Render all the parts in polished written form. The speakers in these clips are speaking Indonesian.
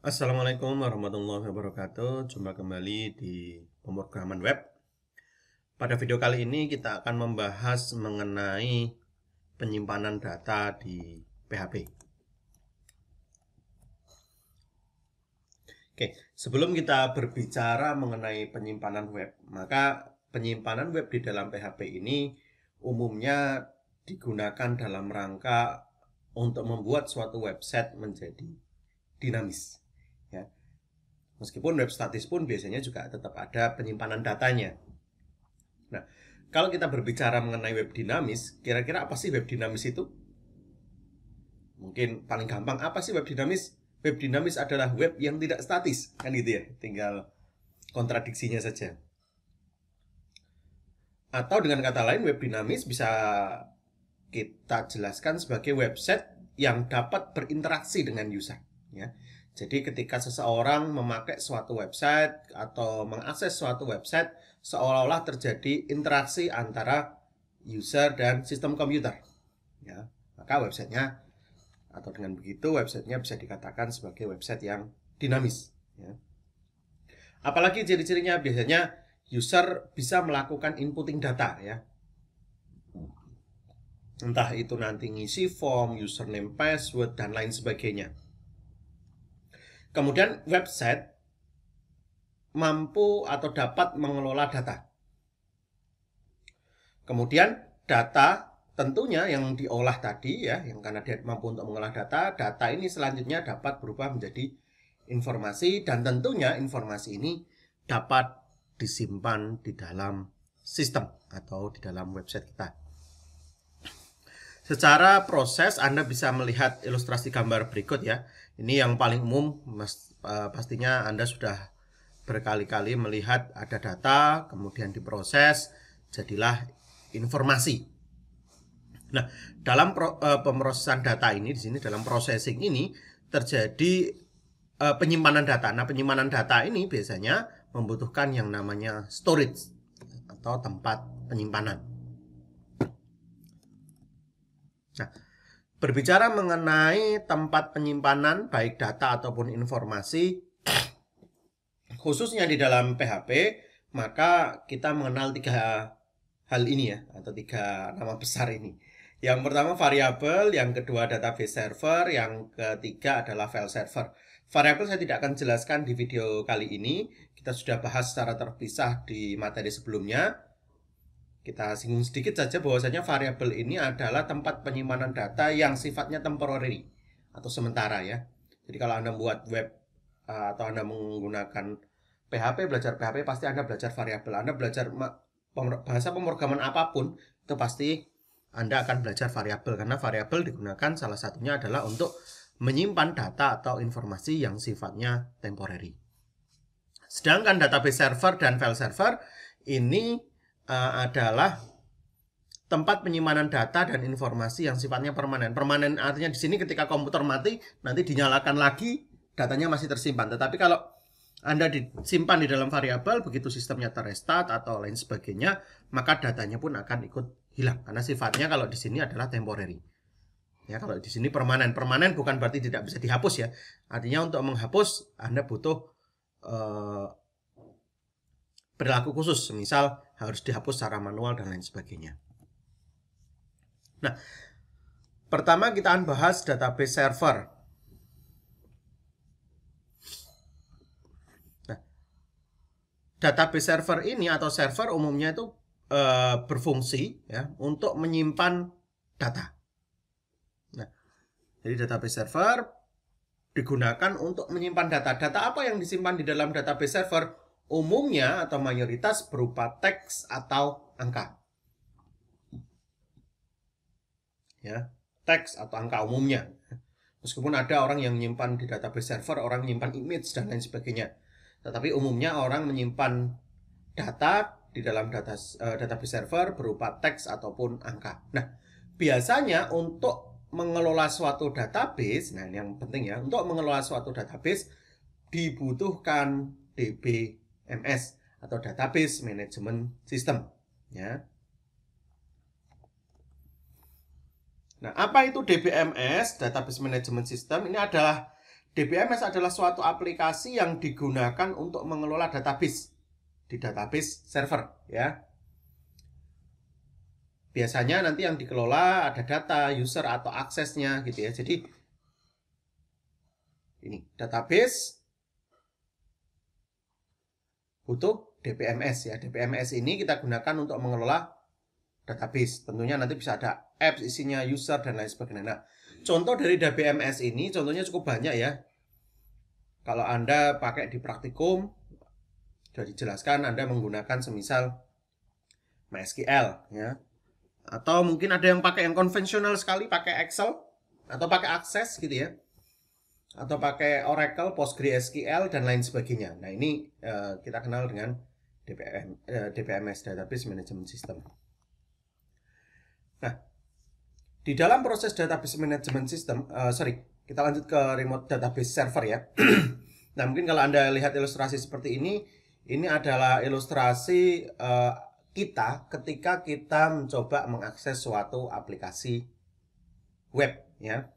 Assalamualaikum warahmatullahi wabarakatuh. Jumpa kembali di pemrograman web. Pada video kali ini kita akan membahas mengenai penyimpanan data di PHP. Oke, sebelum kita berbicara mengenai penyimpanan web, maka penyimpanan web di dalam PHP ini umumnya digunakan dalam rangka untuk membuat suatu website menjadi dinamis. Ya. Meskipun web statis pun biasanya juga tetap ada penyimpanan datanya. Nah, kalau kita berbicara mengenai web dinamis, kira-kira apa sih web dinamis itu? Mungkin paling gampang, apa sih web dinamis? Web dinamis adalah web yang tidak statis, kan gitu ya. Tinggal kontradiksinya saja. Atau dengan kata lain, web dinamis bisa kita jelaskan sebagai website yang dapat berinteraksi dengan user, ya. Jadi ketika seseorang memakai suatu website atau mengakses suatu website, seolah-olah terjadi interaksi antara user dan sistem komputer, ya. Maka websitenya, atau dengan begitu websitenya bisa dikatakan sebagai website yang dinamis, ya. Apalagi ciri-cirinya, biasanya user bisa melakukan inputting data, ya. Entah itu nanti ngisi form, username, password, dan lain sebagainya. Kemudian website mampu atau dapat mengelola data. Kemudian data tentunya yang diolah tadi, ya, yang karena dia mampu untuk mengolah data, data ini selanjutnya dapat berubah menjadi informasi, dan tentunya informasi ini dapat disimpan di dalam sistem atau di dalam website kita. Secara proses Anda bisa melihat ilustrasi gambar berikut, ya. Ini yang paling umum, pastinya Anda sudah berkali-kali melihat ada data, kemudian diproses, jadilah informasi. Nah, dalam pemrosesan data ini, di sini dalam processing ini terjadi penyimpanan data. Nah, penyimpanan data ini biasanya membutuhkan yang namanya storage atau tempat penyimpanan. Nah, berbicara mengenai tempat penyimpanan baik data ataupun informasi, khususnya di dalam PHP, maka kita mengenal 3 hal ini, ya, atau 3 nama besar ini. Yang pertama variabel, yang kedua database server, yang ketiga adalah file server. Variabel saya tidak akan jelaskan di video kali ini, kita sudah bahas secara terpisah di materi sebelumnya. Kita singgung sedikit saja bahwasanya variabel ini adalah tempat penyimpanan data yang sifatnya temporary atau sementara, ya. Jadi kalau Anda membuat web atau Anda menggunakan PHP, belajar PHP, pasti Anda belajar variabel. Anda belajar bahasa pemrograman apapun, itu pasti Anda akan belajar variabel, karena variabel digunakan salah satunya adalah untuk menyimpan data atau informasi yang sifatnya temporary. Sedangkan database server dan file server ini adalah tempat penyimpanan data dan informasi yang sifatnya permanen. Permanen artinya di sini ketika komputer mati, nanti dinyalakan lagi, datanya masih tersimpan. Tetapi kalau Anda disimpan di dalam variabel, begitu sistemnya terrestart atau lain sebagainya, maka datanya pun akan ikut hilang. Karena sifatnya kalau di sini adalah temporary. Ya, kalau di sini permanen. Permanen bukan berarti tidak bisa dihapus, ya. Artinya untuk menghapus Anda butuh perilaku khusus, misal harus dihapus secara manual dan lain sebagainya. Nah, pertama kita akan bahas database server. Nah, database server ini atau server umumnya itu berfungsi, ya, untuk menyimpan data. Nah, jadi database server digunakan untuk menyimpan data. Data apa yang disimpan di dalam database server? Umumnya atau mayoritas berupa teks atau angka, ya, teks atau angka umumnya. Meskipun ada orang yang menyimpan di database server, orang menyimpan image dan lain sebagainya, tetapi umumnya orang menyimpan data di dalam database server berupa teks ataupun angka. Nah, biasanya untuk mengelola suatu database, nah ini yang penting, ya, untuk mengelola suatu database dibutuhkan DBMS atau Database Management System, ya. Nah, apa itu DBMS, Database Management System? Ini adalah DBMS adalah suatu aplikasi yang digunakan untuk mengelola database di database server ya. Biasanya nanti yang dikelola ada data, user atau aksesnya gitu ya. Jadi ini database butuh DBMS ya. DBMS ini kita gunakan untuk mengelola database. Tentunya nanti bisa ada apps isinya, user dan lain sebagainya. Nah, contoh dari DBMS ini contohnya cukup banyak ya. Kalau Anda pakai di praktikum sudah dijelaskan Anda menggunakan semisal MySQL ya. Atau mungkin ada yang pakai yang konvensional sekali, pakai Excel atau pakai Access gitu ya. Atau pakai Oracle, PostgreSQL dan lain sebagainya. Nah, ini kita kenal dengan DBMS, Database Management System. Nah, di dalam proses Database Management System, kita lanjut ke remote database server ya. Nah, mungkin kalau Anda lihat ilustrasi seperti ini adalah ilustrasi kita ketika kita mencoba mengakses suatu aplikasi web ya.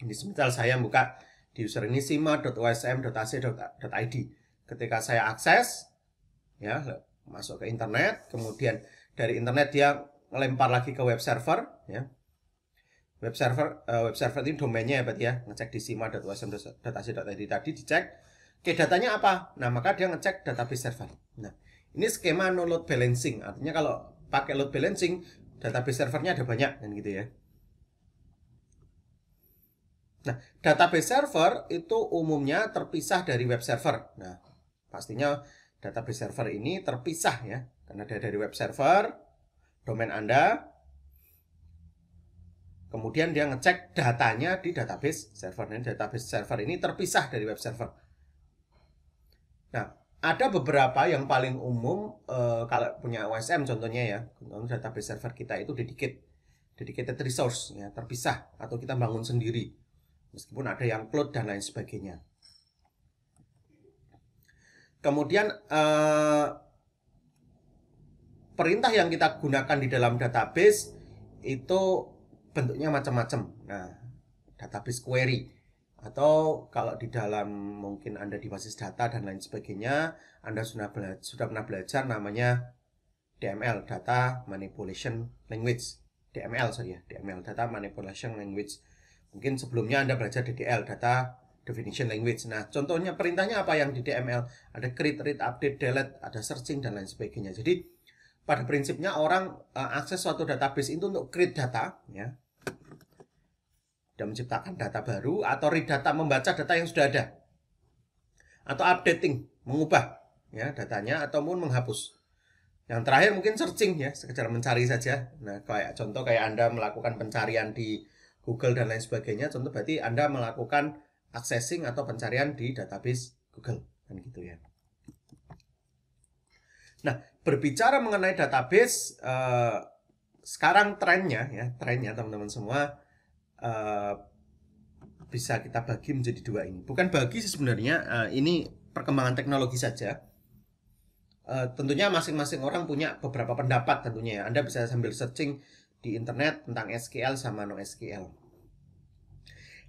Ini semisal saya buka di user ini sima.osm.ac.id. Ketika saya akses ya, masuk ke internet, kemudian dari internet dia ngelempar lagi ke web server ya. Web server ini domainnya ya berarti ya, ngecek di sima.osm.ac.id tadi dicek. Oke, datanya apa? Nah, maka dia ngecek database server. Nah, ini skema no load balancing. Artinya kalau pakai load balancing, database servernya ada banyak kan gitu ya. Nah, database server itu umumnya terpisah dari web server. Nah, pastinya database server ini terpisah ya. Karena dari web server, domain Anda, kemudian dia ngecek datanya di database server. Dan database server ini terpisah dari web server. Nah, ada beberapa yang paling umum kalau punya OSM contohnya ya, database server kita itu dedicated resource ya, terpisah atau kita bangun sendiri. Meskipun ada yang cloud dan lain sebagainya. Kemudian perintah yang kita gunakan di dalam database itu bentuknya macam-macam. Nah, database query atau kalau di dalam mungkin Anda di basis data dan lain sebagainya, Anda sudah pernah belajar namanya DML, Data Manipulation Language. DML Data Manipulation Language. Mungkin sebelumnya Anda belajar DDL, Data Definition Language. Nah, contohnya perintahnya apa yang di DML? Ada create, read, update, delete, ada searching dan lain sebagainya. Jadi pada prinsipnya orang akses suatu database itu untuk create data ya, dan menciptakan data baru, atau read data, membaca data yang sudah ada, atau updating, mengubah ya datanya ataupun menghapus. Yang terakhir mungkin searching ya, sekedar mencari saja. Nah, contoh kayak Anda melakukan pencarian di Google dan lain sebagainya, contoh berarti Anda melakukan accessing atau pencarian di database Google kan gitu ya. Nah, berbicara mengenai database, sekarang trennya teman-teman semua bisa kita bagi menjadi dua ini. Bukan bagi sih sebenarnya, ini perkembangan teknologi saja. Tentunya masing-masing orang punya beberapa pendapat tentunya ya. Anda bisa sambil searching di internet tentang SQL sama NoSQL.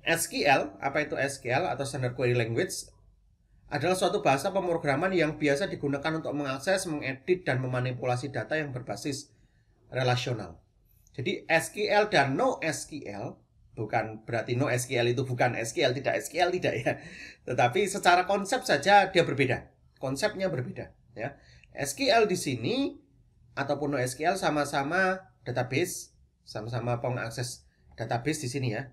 SQL, apa itu SQL atau Standard Query Language? Adalah suatu bahasa pemrograman yang biasa digunakan untuk mengakses, mengedit, dan memanipulasi data yang berbasis relasional. Jadi SQL dan NoSQL bukan berarti NoSQL itu bukan SQL tidak ya. Tetapi secara konsep saja dia berbeda. Konsepnya berbeda ya. SQL di sini ataupun NoSQL sama-sama database, sama-sama pengakses database di sini ya.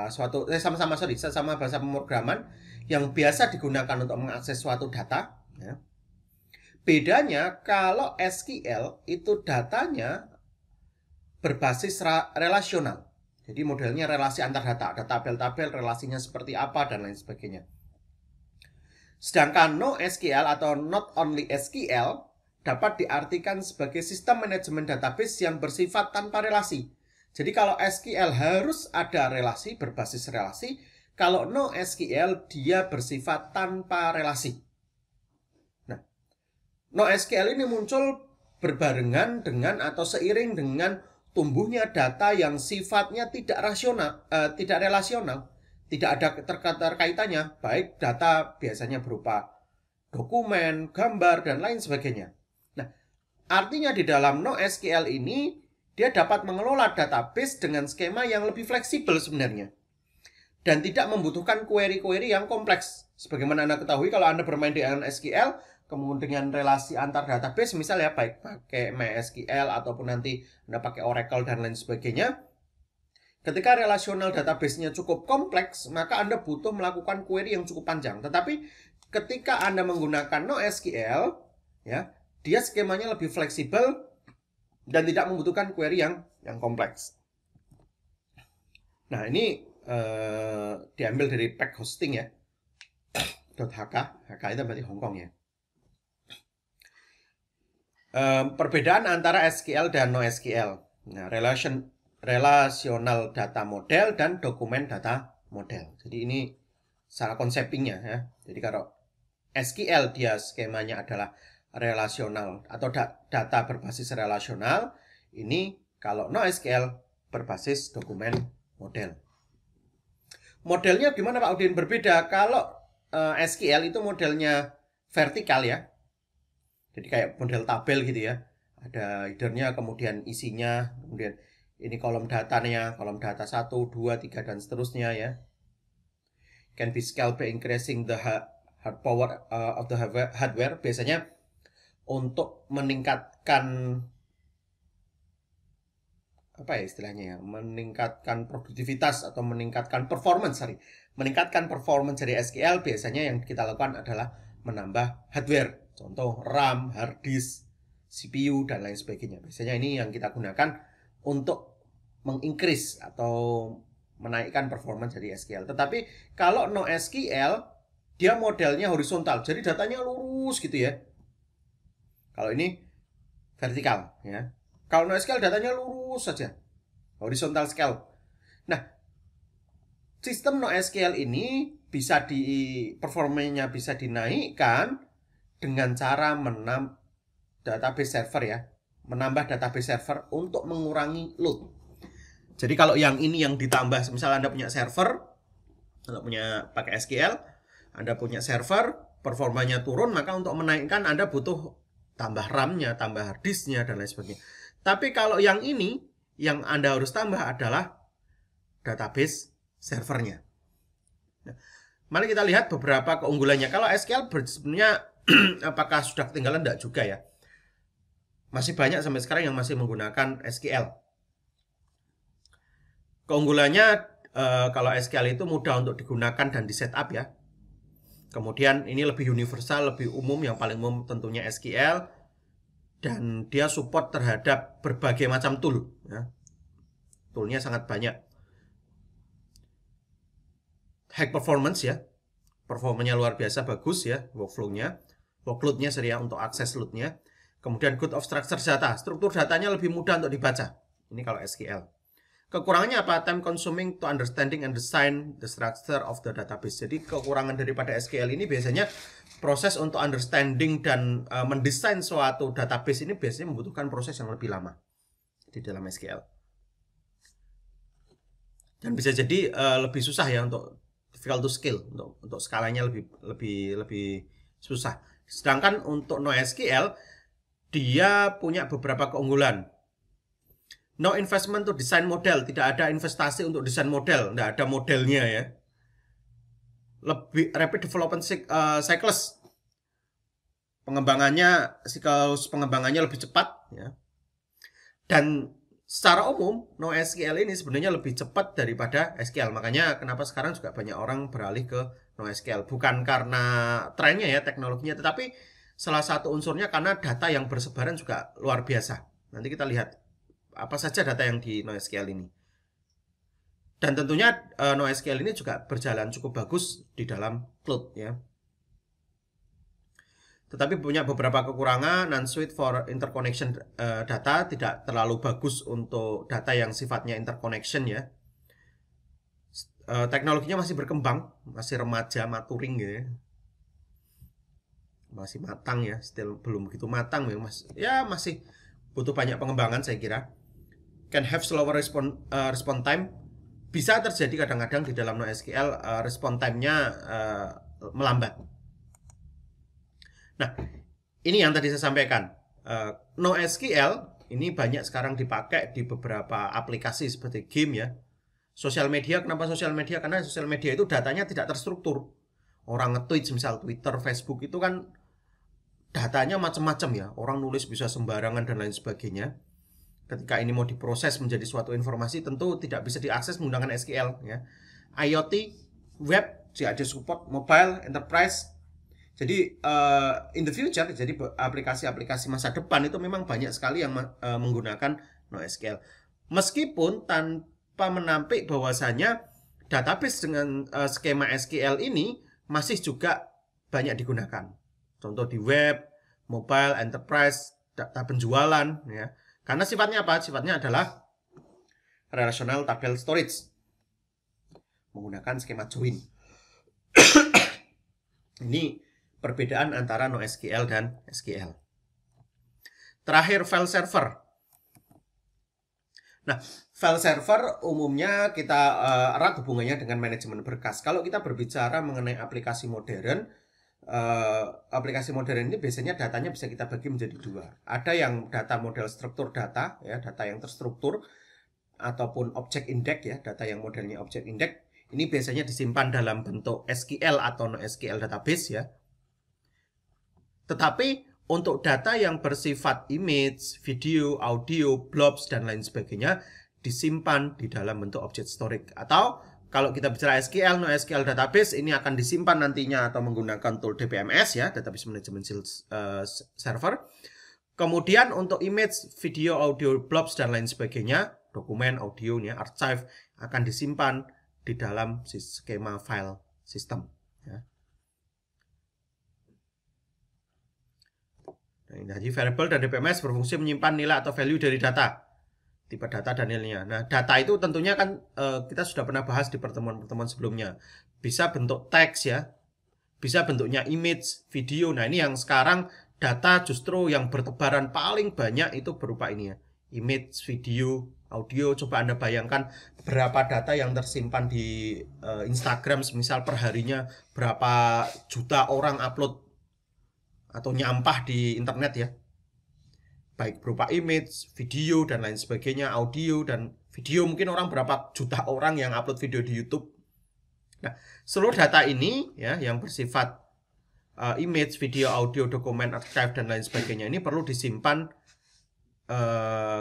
Sama bahasa pemrograman yang biasa digunakan untuk mengakses suatu data ya. Bedanya kalau SQL itu datanya berbasis relasional. Jadi modelnya relasi antar data, ada tabel-tabel relasinya seperti apa dan lain sebagainya. Sedangkan NoSQL atau Not Only SQL dapat diartikan sebagai sistem manajemen database yang bersifat tanpa relasi. Jadi kalau SQL harus ada relasi, berbasis relasi. Kalau NoSQL dia bersifat tanpa relasi. Nah, NoSQL ini muncul berbarengan dengan atau seiring dengan tumbuhnya data yang sifatnya tidak relasional, tidak ada terkaitannya, baik data biasanya berupa dokumen, gambar, dan lain sebagainya. Nah, artinya di dalam NoSQL ini, dia dapat mengelola database dengan skema yang lebih fleksibel sebenarnya. Dan tidak membutuhkan query-query yang kompleks. Sebagaimana Anda ketahui, kalau Anda bermain dengan SQL, kemudian relasi antar database, misalnya baik pakai MySQL ataupun nanti Anda pakai Oracle dan lain sebagainya, ketika relasional database-nya cukup kompleks, maka Anda butuh melakukan query yang cukup panjang. Tetapi ketika Anda menggunakan NoSQL, ya, dia skemanya lebih fleksibel dan tidak membutuhkan query yang kompleks. Nah, ini diambil dari pack hosting ya. .hk, HK itu berarti Hongkong ya. Perbedaan antara SQL dan NoSQL. Nah, relational data model dan dokumen data model. Jadi ini salah konseptingnya ya. Jadi kalau SQL dia skemanya adalah relasional atau data berbasis relasional. Ini kalau NoSQL berbasis dokumen model. Modelnya gimana Pak Udin? Berbeda. Kalau SQL itu modelnya vertikal ya. Jadi kayak model tabel gitu ya. Ada headernya, kemudian isinya, kemudian ini kolom datanya, kolom data 1, 2, 3, dan seterusnya ya. Can be scaled by increasing the hard power of the hardware. Biasanya untuk meningkatkan apa ya istilahnya ya, meningkatkan produktivitas atau meningkatkan performance dari SQL, biasanya yang kita lakukan adalah menambah hardware, contoh RAM, hard disk, CPU, dan lain sebagainya. Biasanya ini yang kita gunakan untuk mengincrease atau menaikkan performance dari SQL. Tetapi kalau NoSQL, dia modelnya horizontal, jadi datanya lurus gitu ya. Kalau ini vertikal ya. Kalau NoSQL datanya lurus saja, horizontal scale. Nah, sistem NoSQL ini bisa performanya bisa dinaikkan dengan cara database server ya, menambah database server untuk mengurangi load. Jadi kalau yang ini yang ditambah, misalnya Anda punya server, Anda punya pakai SQL, Anda punya server, performanya turun, maka untuk menaikkan Anda butuh tambah RAM-nya, tambah hard disk-nya, dan lain sebagainya. Tapi kalau yang ini, yang Anda harus tambah adalah database servernya. Nah, mari kita lihat beberapa keunggulannya. Kalau SQL sebenarnya apakah sudah ketinggalan? Tidak juga ya. Masih banyak sampai sekarang yang masih menggunakan SQL. Keunggulannya kalau SQL itu mudah untuk digunakan dan di setup ya. Kemudian ini lebih universal, lebih umum. Yang paling umum tentunya SQL. Dan dia support terhadap berbagai macam tool ya. Toolnya sangat banyak. High performance ya. Performanya luar biasa bagus ya, workflow-nya. Workload-nya seria untuk akses load-nya. Kemudian good of structure data. Struktur datanya lebih mudah untuk dibaca. Ini kalau SQL. Kekurangannya apa? Time consuming to understanding and design the structure of the database. Jadi kekurangan daripada SQL ini biasanya proses untuk understanding dan mendesain suatu database ini biasanya membutuhkan proses yang lebih lama di dalam SQL. Dan bisa jadi lebih susah ya untuk difficult to scale, untuk skalanya lebih susah. Sedangkan untuk NoSQL dia punya beberapa keunggulan. No investment to design model, tidak ada investasi untuk desain model, tidak ada modelnya ya. Lebih rapid development cycles, siklus pengembangannya lebih cepat ya. Dan secara umum NoSQL ini sebenarnya lebih cepat daripada SQL. Makanya kenapa sekarang juga banyak orang beralih ke NoSQL, bukan karena trennya ya, teknologinya, tetapi salah satu unsurnya karena data yang bersebaran juga luar biasa. Nanti kita lihat apa saja data yang di NoSQL ini. Dan tentunya NoSQL ini juga berjalan cukup bagus di dalam cloud ya. Tetapi punya beberapa kekurangan. Non-suite for interconnection data, tidak terlalu bagus untuk data yang sifatnya interconnection ya. Teknologinya masih berkembang, masih remaja, maturing gitu ya. Masih matang ya, still belum begitu matang ya, masih butuh banyak pengembangan saya kira. Can have slower response time. bisa terjadi kadang-kadang di dalam NoSQL respon time-nya melambat. Nah, ini yang tadi saya sampaikan. NoSQL ini banyak sekarang dipakai di beberapa aplikasi seperti game ya. Sosial media, kenapa sosial media? Karena sosial media itu datanya tidak terstruktur. Orang nge-tweet, misal Twitter, Facebook itu kan datanya macam-macam ya. Orang nulis bisa sembarangan dan lain sebagainya. Ketika ini mau diproses menjadi suatu informasi, tentu tidak bisa diakses menggunakan SQL ya. IoT, web, ada support, mobile, enterprise. Jadi in the future, jadi aplikasi-aplikasi masa depan itu memang banyak sekali yang menggunakan NoSQL. Meskipun tanpa menampik bahwasanya database dengan skema SQL ini masih juga banyak digunakan. Contoh di web, mobile, enterprise, data penjualan ya. Karena sifatnya apa? Sifatnya adalah relational table storage. Menggunakan skema join. Ini perbedaan antara NoSQL dan SQL. Terakhir, file server. Nah, file server umumnya kita erat hubungannya dengan manajemen berkas. Kalau kita berbicara mengenai aplikasi modern ini biasanya datanya bisa kita bagi menjadi dua. Ada yang data model struktur data, ya, data yang terstruktur, ataupun object index ya, data yang modelnya object index. Ini biasanya disimpan dalam bentuk SQL atau NoSQL database ya. Tetapi untuk data yang bersifat image, video, audio, blobs, dan lain sebagainya disimpan di dalam bentuk object storage. Atau kalau kita bicara SQL, NoSQL database ini akan disimpan nantinya atau menggunakan tool DBMS ya, Database Management Server. Kemudian untuk image, video, audio, blobs, dan lain sebagainya, dokumen, audio, ya, archive akan disimpan di dalam skema file system. Ya. Nah, jadi variable dan DBMS berfungsi menyimpan nilai atau value dari data. Tipe data dan nilainya. Nah, data itu tentunya kan kita sudah pernah bahas di pertemuan-pertemuan sebelumnya. Bisa bentuk teks ya, bisa bentuknya image, video. Nah, ini yang sekarang data justru yang bertebaran paling banyak itu berupa ini ya, image, video, audio. Coba Anda bayangkan berapa data yang tersimpan di Instagram, misal perharinya berapa juta orang upload atau nyampah di internet ya. Baik berupa image, video, dan lain sebagainya, audio, dan video mungkin berapa juta orang yang upload video di YouTube. Nah, seluruh data ini ya yang bersifat image, video, audio, dokumen, archive, dan lain sebagainya ini perlu disimpan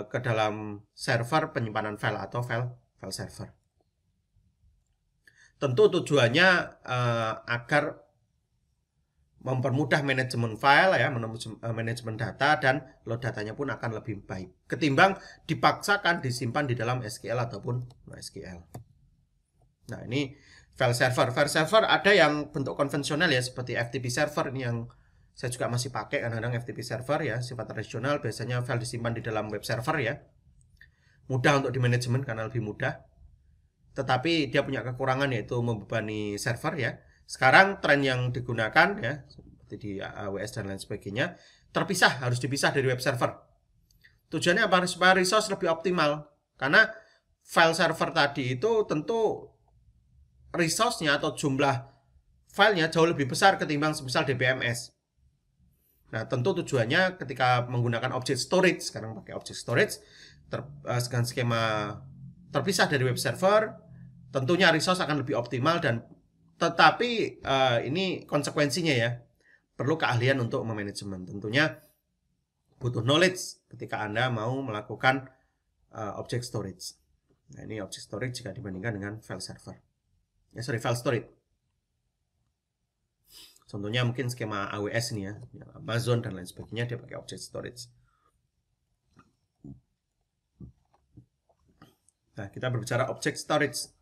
ke dalam server penyimpanan file atau file server. Tentu tujuannya agar mempermudah manajemen file ya, manajemen data, dan load datanya pun akan lebih baik ketimbang dipaksakan disimpan di dalam SQL ataupun NoSQL. Nah, ini file server. File server ada yang bentuk konvensional ya, seperti FTP server, ini yang saya juga masih pakai kadang-kadang FTP server ya, sifat tradisional, biasanya file disimpan di dalam web server ya. Mudah untuk dimanajemen karena lebih mudah. Tetapi dia punya kekurangan yaitu membebani server ya. Sekarang tren yang digunakan ya, seperti di AWS dan lain sebagainya, harus dipisah dari web server. Tujuannya apa? Supaya resource lebih optimal. Karena file server tadi itu tentu resource-nya atau jumlah filenya jauh lebih besar ketimbang semisal DBMS. Nah, tentu tujuannya ketika menggunakan object storage, sekarang pakai object storage, dengan skema terpisah dari web server, tentunya resource akan lebih optimal, dan tetapi ini konsekuensinya ya, perlu keahlian untuk memanajemen. Tentunya butuh knowledge ketika Anda mau melakukan object storage. Nah, ini object storage jika dibandingkan dengan file server. File storage. Contohnya mungkin skema AWS ini ya, Amazon dan lain sebagainya, dia pakai object storage. Nah, kita berbicara object storage.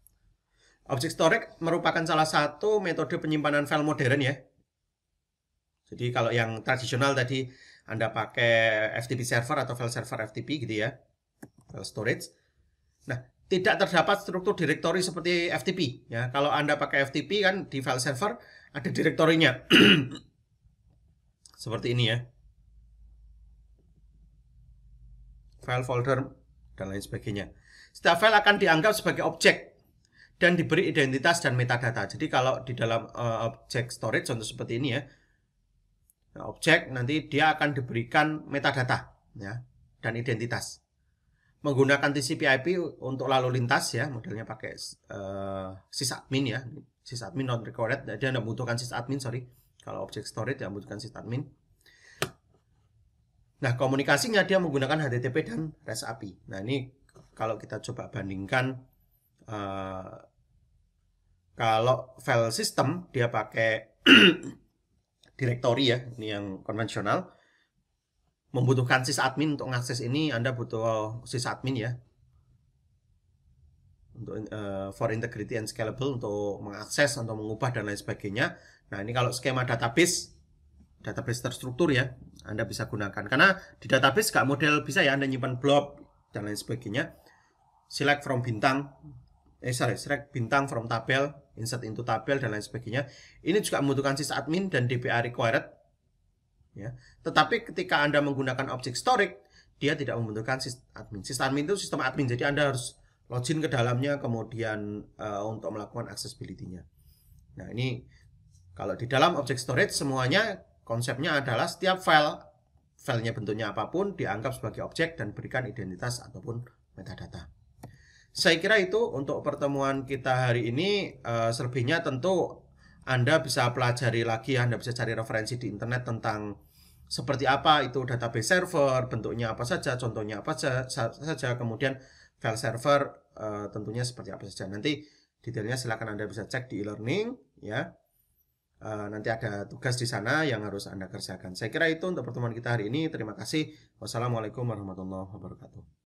Object storage merupakan salah satu metode penyimpanan file modern ya. Jadi kalau yang tradisional tadi Anda pakai FTP server atau file server FTP gitu ya, file storage. Nah, tidak terdapat struktur direktori seperti FTP ya. Kalau Anda pakai FTP kan di file server ada direktorinya. Seperti ini ya. File folder dan lain sebagainya. Setiap file akan dianggap sebagai objek. dan diberi identitas dan metadata. Jadi kalau di dalam object storage contoh seperti ini ya, objek nanti dia akan diberikan metadata ya dan identitas. Menggunakan TCP/IP untuk lalu lintas ya, modelnya pakai sysadmin ya. Sysadmin not required, dia tidak membutuhkan sysadmin, sorry. Kalau object storage dia membutuhkan sysadmin. Nah, komunikasinya dia menggunakan HTTP dan REST API. Nah, ini kalau kita coba bandingkan kalau file system dia pakai directory ya, ini yang konvensional. Membutuhkan sysadmin untuk mengakses ini, Anda butuh sysadmin ya. Untuk for integrity and scalable, untuk mengakses, untuk mengubah dan lain sebagainya. Nah, ini kalau skema database terstruktur ya, Anda bisa gunakan. Karena di database gak model bisa ya, Anda nyimpan blob dan lain sebagainya. Select from bintang, select bintang from tabel, insert into tabel dan lain sebagainya. Ini juga membutuhkan sysadmin dan DBA required. Ya. Tetapi ketika Anda menggunakan object storage, dia tidak membutuhkan sysadmin. Sysadmin itu sistem admin, jadi Anda harus login ke dalamnya, kemudian untuk melakukan accessibility-nya. Nah, ini kalau di dalam object storage semuanya konsepnya adalah setiap filenya bentuknya apapun dianggap sebagai objek dan berikan identitas ataupun metadata. Saya kira itu untuk pertemuan kita hari ini. Selebihnya tentu Anda bisa pelajari lagi, Anda bisa cari referensi di internet tentang seperti apa itu database server, bentuknya apa saja, contohnya apa saja, kemudian file server tentunya seperti apa saja. Nanti detailnya silakan Anda bisa cek di e-learning ya. Nanti ada tugas di sana yang harus Anda kerjakan. Saya kira itu untuk pertemuan kita hari ini. Terima kasih. Wassalamualaikum warahmatullahi wabarakatuh.